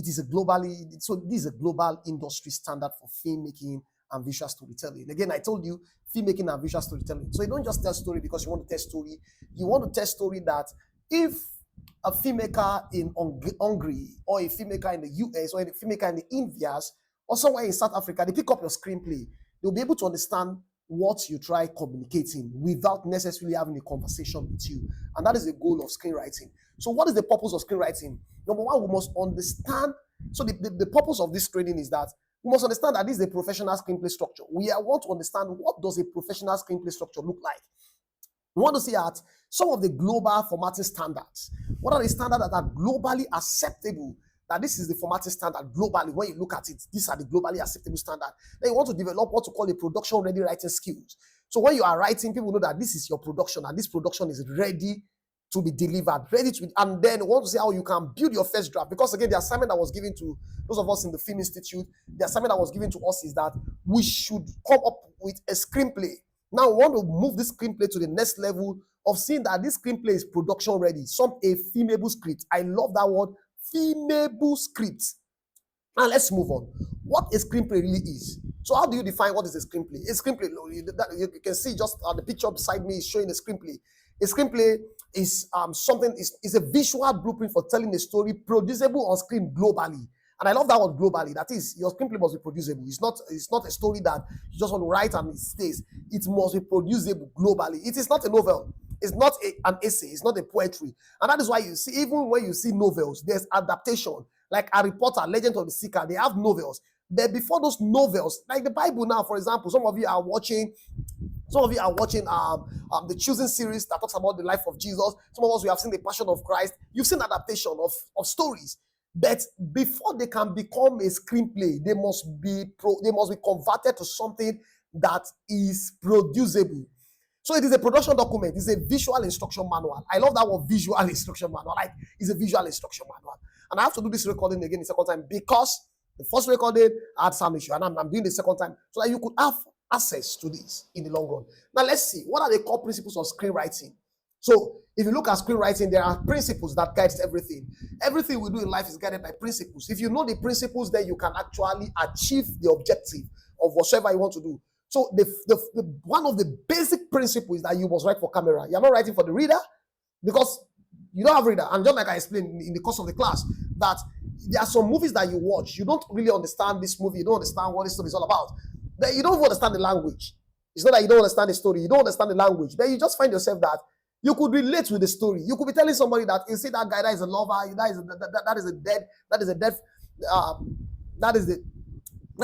it is a globally, so this is a global industry standard for filmmaking and visual storytelling. Again, I told you, filmmaking and visual storytelling. So you don't just tell story because you want to tell story. You want to tell story that if a filmmaker in Hungary or a filmmaker in the US or a filmmaker in the Indias or somewhere in South Africa, they pick up your screenplay, they'll be able to understand what you try communicating without necessarily having a conversation with you. And that is the goal of screenwriting. So what is the purpose of screenwriting? Number one, we must understand. So the purpose of this training is that we must understand that this is a professional screenplay structure. We want to understand what does a professional screenplay structure look like. We want to see at some of the global formatting standards. What are the standards that are globally acceptable? That this is the formatting standard globally. When you look at it, these are the globally acceptable standards. Then you want to develop what to call a production-ready writing skills. So when you are writing, people know that this is your production and this production is ready to be delivered, and then we want to see how you can build your first draft. Because again, the assignment that was given to those of us in the Film Institute, the assignment that was given to us is that we should come up with a screenplay. Now we want to move this screenplay to the next level of seeing that this screenplay is production ready, a filmable script. I love that word, filmable script. Now let's move on. What a screenplay really is. So how do you define what is a screenplay? A screenplay, you can see just the picture beside me is showing a screenplay. A screenplay is is a visual blueprint for telling a story producible on screen globally. And I love that word, globally. That is, your screenplay must be producible. It's not a story that you just want to write and it stays. It must be producible globally. It is not a novel. It's not an essay. It's not a poetry. And that is why you see, even when you see novels, there's adaptation. Like Harry Potter, Legend of the Seeker, they have novels. But before those novels, like the Bible now, for example, some of you are watching the Choosing series that talks about the life of Jesus. Some of us, we have seen the Passion of Christ. You've seen adaptation of stories. But before they can become a screenplay, they must be converted to something that is producible. So it is a production document. It's a visual instruction manual. I love that word, visual instruction manual. Like, it's a visual instruction manual. And I have to do this recording again the second time because the first recording I had some issue, and I'm doing the second time so that you could have access to this in the long run. Now let's see, what are the core principles of screenwriting? So if you look at screenwriting, there are principles that guides everything. Everything we do in life is guided by principles. If you know the principles, then you can actually achieve the objective of whatever you want to do. So one of the basic principles is that you must write for camera. You're not writing for the reader because you don't have reader. And just like I explained in the course of the class, that there are some movies that you watch, you don't really understand this movie, you don't understand what this story is all about. Then you don't even understand the language. It's not that you don't understand the story, you don't understand the language. Then you just find yourself that you could relate with the story. You could be telling somebody that you see that guy that is a lover, that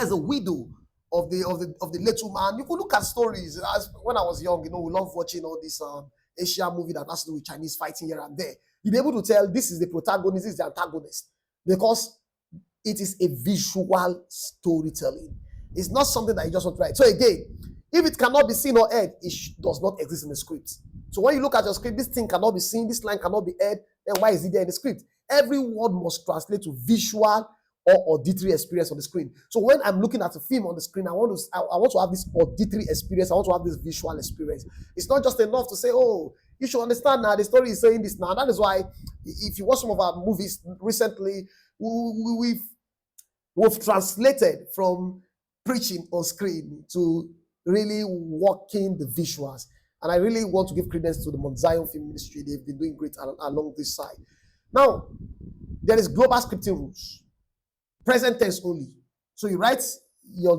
is a widow of the little man. You could look at stories. As when I was young, we love watching all this Asian movie that has to do with Chinese fighting here and there. You'll be able to tell this is the protagonist, this is the antagonist, because it is a visual storytelling. It's not something that you just want to write. So again, if it cannot be seen or heard, it does not exist in the script. So when you look at your script, this thing cannot be seen, this line cannot be heard, then why is it there in the script? Every word must translate to visual or auditory experience on the screen. So when I'm looking at a film on the screen, I want to have this auditory experience. I want to have this visual experience. It's not just enough to say, oh, you should understand now, the story is saying this now. That is why if you watch some of our movies recently, we've translated from preaching on screen to really working the visuals. And I really want to give credence to the Mount Zion Film Ministry. They've been doing great along this side. Now, there is global scripting rules. Present tense only. So you write your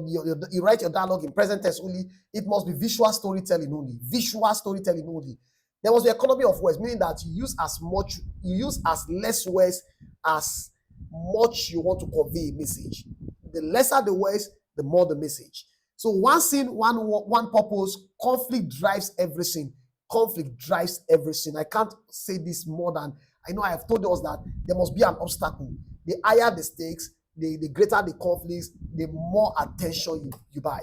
dialogue in present tense only. It must be visual storytelling only. Visual storytelling only. There must be economy of words, meaning that you use as less words as much you want to convey a message. The lesser the words, the more the message. So one scene, one purpose, conflict drives everything. Conflict drives everything. I can't say this more than, I know I have told us that there must be an obstacle. The higher the stakes, the greater the conflicts, the more attention you buy.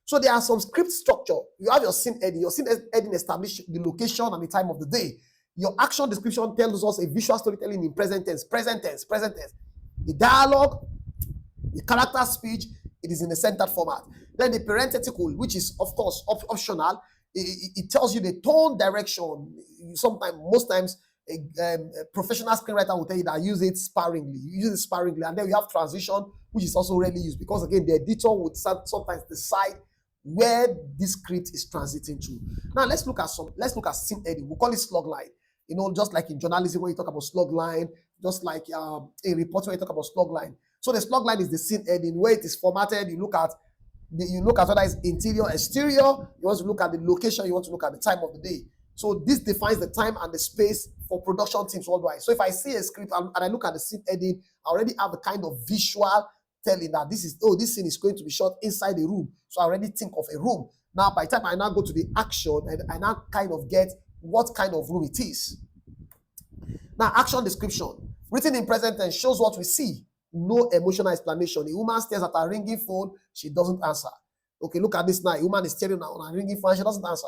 So there are some script structure. You have your scene heading. Your scene heading establishes the location and the time of the day. Your action description tells us a visual storytelling in present tense. The dialogue, the character speech, it is in a centered format. Then the parenthetical, which is of course optional, it tells you the tone, direction. Most times, A professional screenwriter will tell you that use it sparingly. You use it sparingly, and then we have transition, which is also rarely used because again, the editor would sometimes decide where this script is transiting to. Now let's look at scene editing. We call it slug line. Just like in journalism when you talk about slug line, just like in reporting when you talk about slug line. So the slug line is the scene editing where it is formatted. You look at whether it's interior, exterior. You want to look at the location. You want to look at the time of the day. So this defines the time and the space for production teams worldwide. So if I see a script and I look at the scene editing, I already have a kind of visual telling that this scene is going to be shot inside a room. So I already think of a room. Now, by the time I now go to the action, I now kind of get what kind of room it is. Now, action description. Written in present tense shows what we see. No emotional explanation. A woman stares at her ringing phone. She doesn't answer. Okay, look at this now. A woman is staring on her ringing phone. She doesn't answer.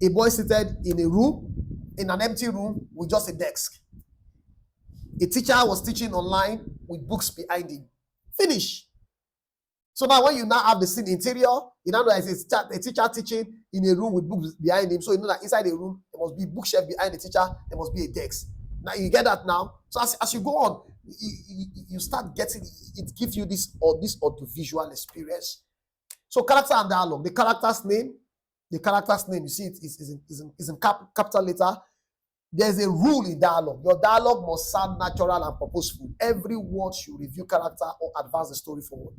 A boy seated in a room, in an empty room with just a desk. A teacher was teaching online with books behind him. Finish. So now when you now have the scene interior, you now know there's a teacher teaching in a room with books behind him. So you know that inside the room, there must be a bookshelf behind the teacher, there must be a desk. Now you get that now. So as you go on, you start getting, it gives you this audiovisual experience. So character and dialogue. The character's name, you see it is in capital letter. There's a rule in dialogue. Your dialogue must sound natural and purposeful. Every word should reveal character or advance the story forward.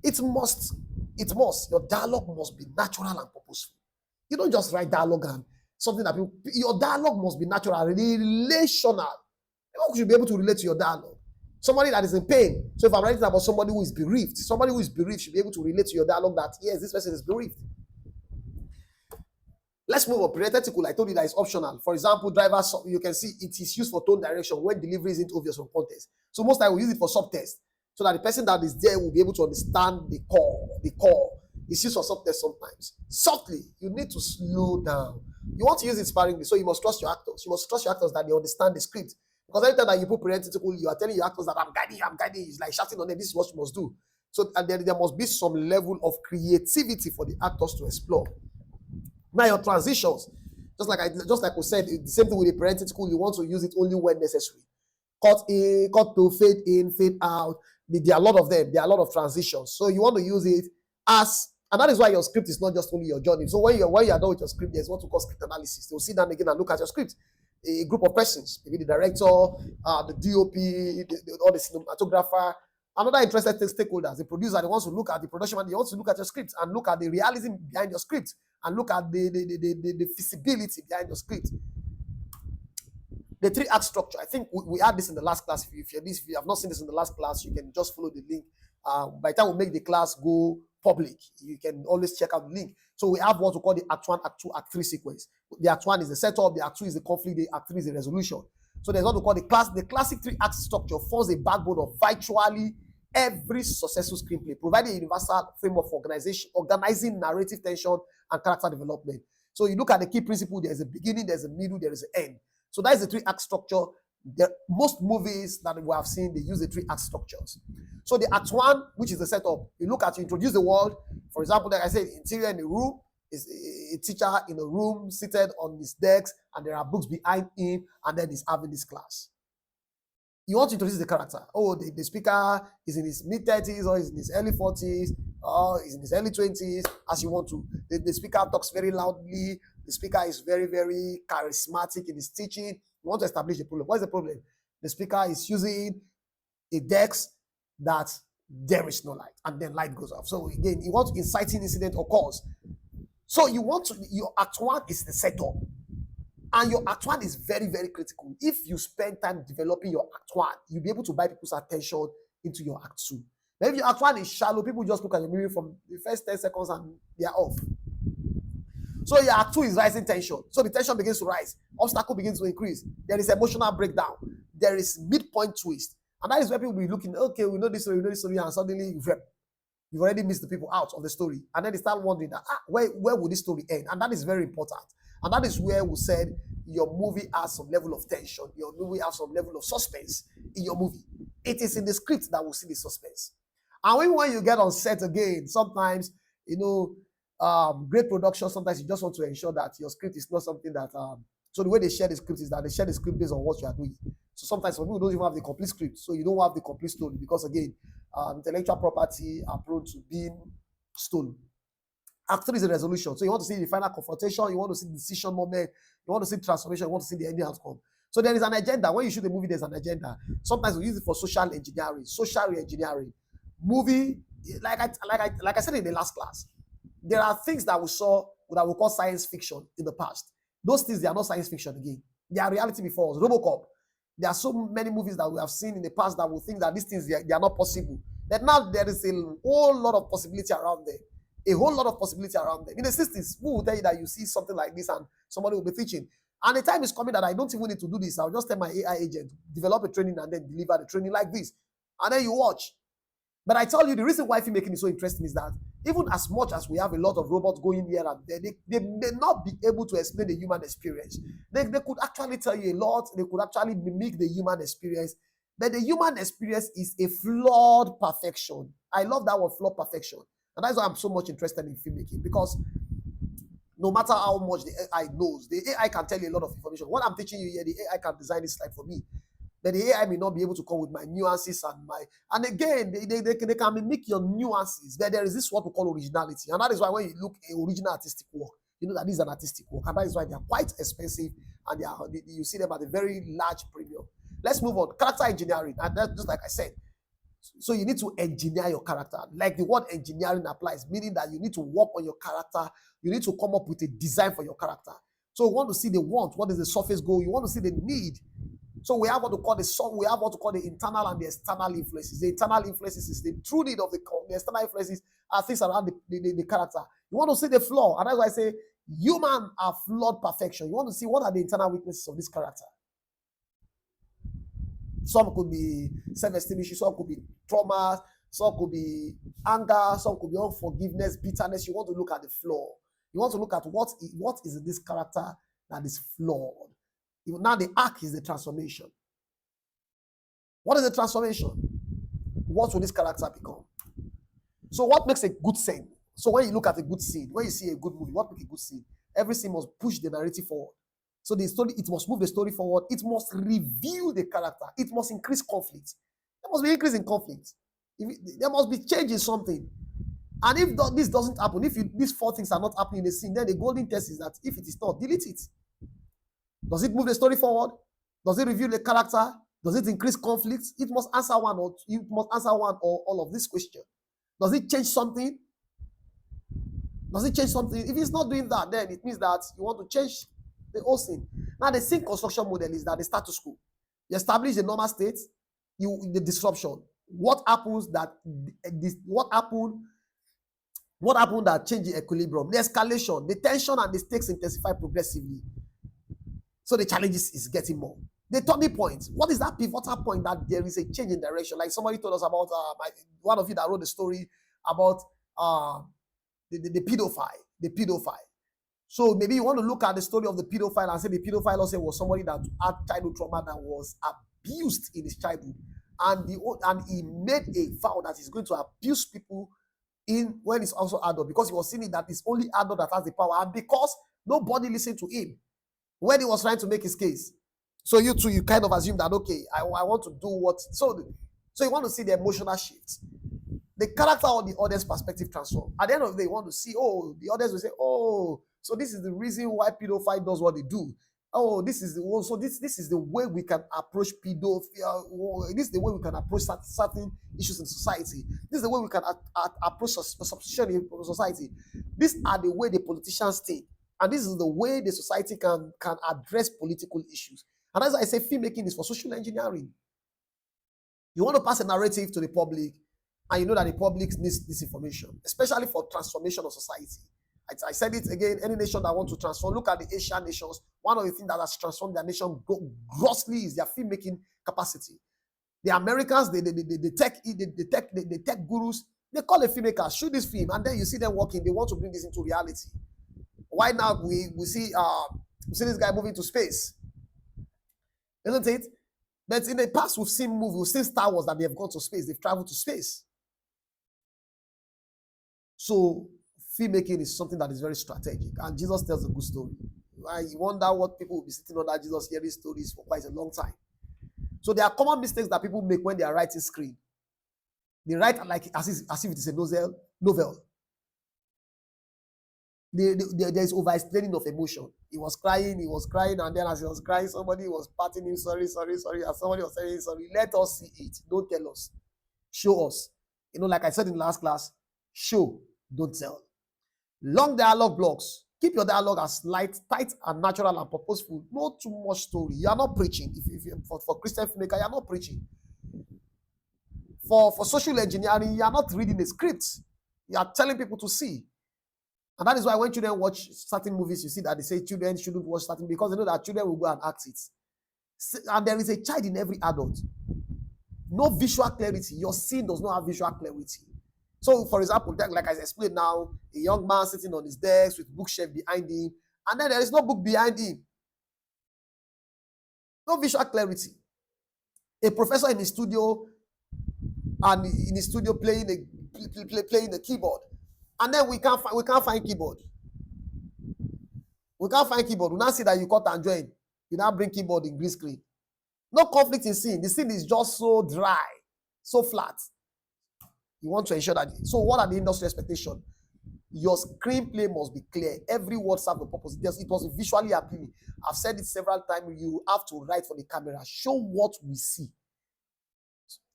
It must. Your dialogue must be natural and purposeful. You don't just write dialogue and something that your dialogue must be natural, relational. People should be able to relate to your dialogue. Somebody that is in pain. So if I'm writing about somebody who is bereaved should be able to relate to your dialogue that, yes, this person is bereaved. Let's move on. Parenthetical, I told you that is optional. For example, drivers, you can see it is used for tone direction when delivery isn't obvious from context. So most I will use it for subtext so that the person that is there will be able to understand the core. It's used for subtext sometimes. Softly, you need to slow down. You want to use it sparingly, so you must trust your actors. You must trust your actors that they understand the script. Because every time that you put parenthetical, you are telling your actors that I'm guiding. It's like shouting on them, this is what you must do. So and there must be some level of creativity for the actors to explore. Now your transitions, just like we said, the same thing with the parenthetical, you want to use it only when necessary. Cut in, cut to, fade in, fade out. There are a lot of them. There are a lot of transitions. So you want to use it and that is why your script is not just only your journey. So when you are done with your script, there's what we call script analysis. They'll sit down again and look at your script. A group of persons, maybe the director, the DOP, or the cinematographer, another interested stakeholders, the producer, they want to look at the production, and they want to look at your script and look at the realism behind your script and look at the feasibility behind your script. The 3-act structure. I think we had this in the last class. If you have not seen this in the last class, you can just follow the link. By the time we make the class go public, you can always check out the link. So we have what we call the Act 1, Act 2, Act 3 sequence. The Act 1 is the setup, the Act 2 is the conflict, the Act 3 is the resolution. So there's what we call the classic 3-act structure forms a backbone of virtually every successful screenplay, providing a universal framework for organizing narrative tension and character development. So you look at the key principle, there's a beginning, there's a middle, there is an end. So that is the 3-act structure. Most movies that we have seen, they use the 3-act structures. So the Act 1, which is the setup, you introduce the world. For example, like I said, interior in a room is a teacher in a room seated on his desk, and there are books behind him, and then he's having this class. You want to introduce the character. Oh, the speaker is in his mid-30s, or is in his early 40s, or is in his early 20s, as you want to. The speaker talks very loudly. The speaker is very, very charismatic in his teaching. You want to establish the problem. What is the problem? The speaker is using a desk that there is no light, and then light goes off. So again, you want inciting incident occurs. So your Act 1 is the setup. And your Act 1 is very, very critical. If you spend time developing your Act 1, you'll be able to buy people's attention into your Act 2. Now, if your Act 1 is shallow, people just look at the movie from the first 10 seconds and they are off. So your Act 2 is rising tension. So the tension begins to rise. Obstacle begins to increase. There is emotional breakdown. There is midpoint twist. And that is where people will be looking, okay, we know this story, and suddenly you've already missed the people out of the story. And then they start wondering, where will this story end? And that is very important. And that is where we said your movie has some level of tension. Your movie has some level of suspense in your movie. It is in the script that we'll see the suspense. And when you get on set again, sometimes, great production, sometimes you just want to ensure that your script is not something that So the way they share the script is that they share the script based on what you are doing. So sometimes some people don't even have the complete script, so you don't have the complete story because again, intellectual property are prone to being stolen. Act 3 is a resolution. So you want to see the final confrontation, you want to see the decision moment, you want to see transformation, you want to see the ending outcome. So there is an agenda. When you shoot a movie, there's an agenda. Sometimes we use it for social engineering, social re-engineering. Movie, like I said in the last class, there are things that we saw that we call science fiction in the past. Those things, they are not science fiction again. They are reality before us. Robocop. There are so many movies that we have seen in the past that we think that these things, they are not possible. But now there is a whole lot of possibility around there. A whole lot of possibility around them. In the 60s, who will tell you that you see something like this and somebody will be teaching? And the time is coming that I don't even need to do this. I'll just tell my AI agent, develop a training and then deliver the training like this. And then you watch. But I tell you, the reason why filmmaking is so interesting is that even as much as we have a lot of robots going here and there, they may not be able to explain the human experience. They could actually tell you a lot. They could actually mimic the human experience. But the human experience is a flawed perfection. I love that word, flawed perfection. And that's why I'm so much interested in filmmaking, because no matter how much the AI knows, the AI can tell you a lot of information. What I'm teaching you here, the AI can design this slide for me. But the AI may not be able to come with my nuances and again, they can mimic your nuances. But there is this what we call originality. And that is why when you look at original artistic work, you know that this is an artistic work. And that is why they are quite expensive and you see them at a very large premium. Let's move on. Character engineering. And that's just like I said. So you need to engineer your character. Like the word engineering applies, meaning that you need to work on your character. You need to come up with a design for your character. So you want to see the want. What is the surface goal? You want to see the need. So we have what to call the internal and the external influences. The internal influences is the true need of the external influences are things around the character. You want to see the flaw. And that's why I say human are flawed perfection. You want to see what are the internal weaknesses of this character. Some could be self-esteem issues, some could be trauma, some could be anger, some could be unforgiveness, bitterness. You want to look at the flaw. You want to look at what is in this character that is flawed. Now the arc is the transformation. What is the transformation? What will this character become? So what makes a good scene? So when you look at a good scene, when you see a good movie, what makes a good scene? Every scene must push the narrative forward. So the story, it must move the story forward. It must reveal the character. It must increase conflict. There must be increase in conflict. There must be change in something. And if this doesn't happen, if these four things are not happening in the scene, then the golden test is that if it is not, delete it. Does it move the story forward? Does it reveal the character? Does it increase conflict? It must answer one or all of this question. Does it change something? Does it change something? If it's not doing that, then it means that you want to change the whole scene. Now, the scene construction model is that the status quo. You establish the normal state, the disruption. What happens that what happened that changed the equilibrium? The escalation, the tension and the stakes intensify progressively. So the challenges is getting more. The turning point. What is that pivotal point that there is a change in direction? Like somebody told us about one of you that wrote the story about the pedophile. So maybe you want to look at the story of the pedophile and say the pedophile also was somebody that had childhood trauma, that was abused in his childhood. And he made a vow that he's going to abuse people when he's also adult, because he was seeing that it's only adult that has the power, and because nobody listened to him when he was trying to make his case. So you too, you kind of assume that, okay, I want to do what. So you want to see the emotional shift. The character or the audience perspective transform. At the end of the day, you want to see, the audience will say, so this is the reason why pedophile does what they do. This is the way we can approach pedophilia. This is the way we can approach certain issues in society. This is the way we can approach substitution in society. These are the way the politicians think, and this is the way the society can address political issues. And as I say, filmmaking is for social engineering. You want to pass a narrative to the public, and you know that the public needs this information, especially for transformation of society. I said it again, any nation that wants to transform, look at the Asian nations. One of the things that has transformed their nation grossly is their filmmaking capacity. The Americans, the tech gurus, they call a filmmaker, shoot this film, and then you see them working. They want to bring this into reality. Why now we see this guy moving to space, isn't it? But in the past, we've seen Star Wars that they have gone to space. They've traveled to space. So filmmaking is something that is very strategic, and Jesus tells a good story. I wonder what people will be sitting under Jesus hearing stories for quite a long time. So there are common mistakes that people make when they are writing screen. They write like as if it is a novel. There is over explaining of emotion. He was crying, and then as he was crying, somebody was patting him, sorry, and somebody was saying sorry. Let us see it. Don't tell us. Show us. Like I said in the last class, show, don't tell. Long dialogue blocks. Keep your dialogue as light, tight, and natural and purposeful. Not too much story. You are not preaching. For Christian filmmaker, you are not preaching. For social engineering, you are not reading a script. You are telling people to see. And that is why when children watch certain movies, you see that they say children shouldn't watch certain, because they know that children will go and act it. And there is a child in every adult. No visual clarity. Your scene does not have visual clarity. So, for example, like I explained now, a young man sitting on his desk with bookshelf behind him, and then there is no book behind him. No visual clarity. A professor in his studio, and in his studio playing the keyboard, and then we can't find keyboard. We can't find keyboard. We now see that you cut and join. You now bring keyboard in green screen. No conflict in scene. The scene is just so dry, so flat. You want to ensure that. So what are the industry expectations? Your screenplay must be clear. Every word serves a purpose. It must be visually appealing. I've said it several times. You have to write for the camera. Show what we see.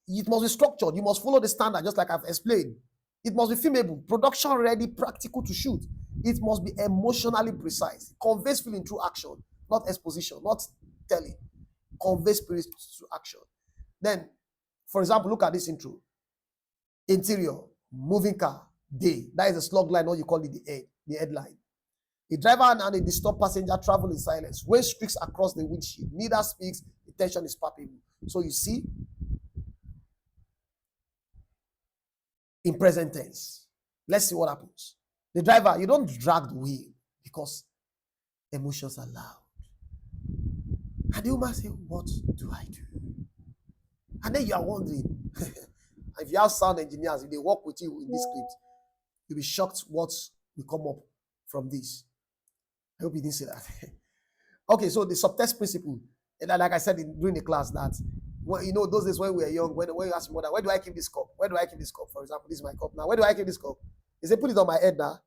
It must be structured. You must follow the standard, just like I've explained. It must be filmable, production ready, practical to shoot. It must be emotionally precise. Conveys feeling through action, not exposition, not telling. Conveys spirit through action. Then, for example, look at this intro. Interior, moving car, day. That is a slug line, or you call it the headline. The driver and a disturbed passenger travel in silence. Rain streaks across the windshield. Neither speaks. The tension is palpable. So you see, in present tense. Let's see what happens. The driver, you don't drag the wheel because emotions are loud. And the woman say, what do I do? And then you are wondering, if you have sound engineers, if they work with you in this script, you'll be shocked what will come up from this. I hope you didn't say that. Okay, so the subtext principle, like I said during the class, that those days when we were young, when you ask me, mother, where do I keep this cup? Where do I keep this cup? For example, this is my cup now. Where do I keep this cup? They say, put it on my head now.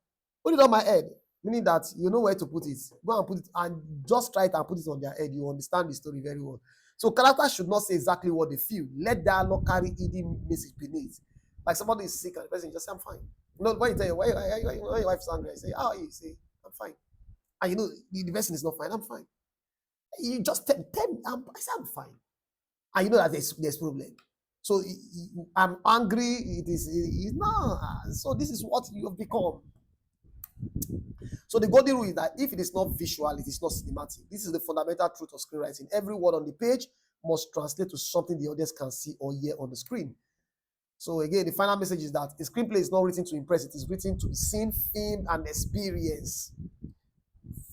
Put it on my head. Meaning that you know where to put it. Go and put it, and just try it and put it on their head. You understand the story very well. So characters should not say exactly what they feel. Let dialogue carry hidden message beneath. Like somebody is sick and the person just say, I'm fine. When you tell you, why your wife's angry, I say, how are you? Say, I'm fine. And the person is not fine. I'm fine. You just tell me, I say, I'm fine. And you know that there's problem. So I'm angry. It is no. So this is what you have become. So the golden rule is that if it is not visual, it is not cinematic. This is the fundamental truth of screenwriting. Every word on the page must translate to something the audience can see or hear on the screen. So again, the final message is that a screenplay is not written to impress. It is written to be seen, filmed, and experienced.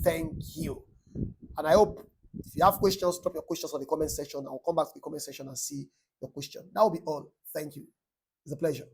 Thank you. And I hope if you have questions, drop your questions on the comment section. I'll come back to the comment section and see your question. That will be all. Thank you. It's a pleasure.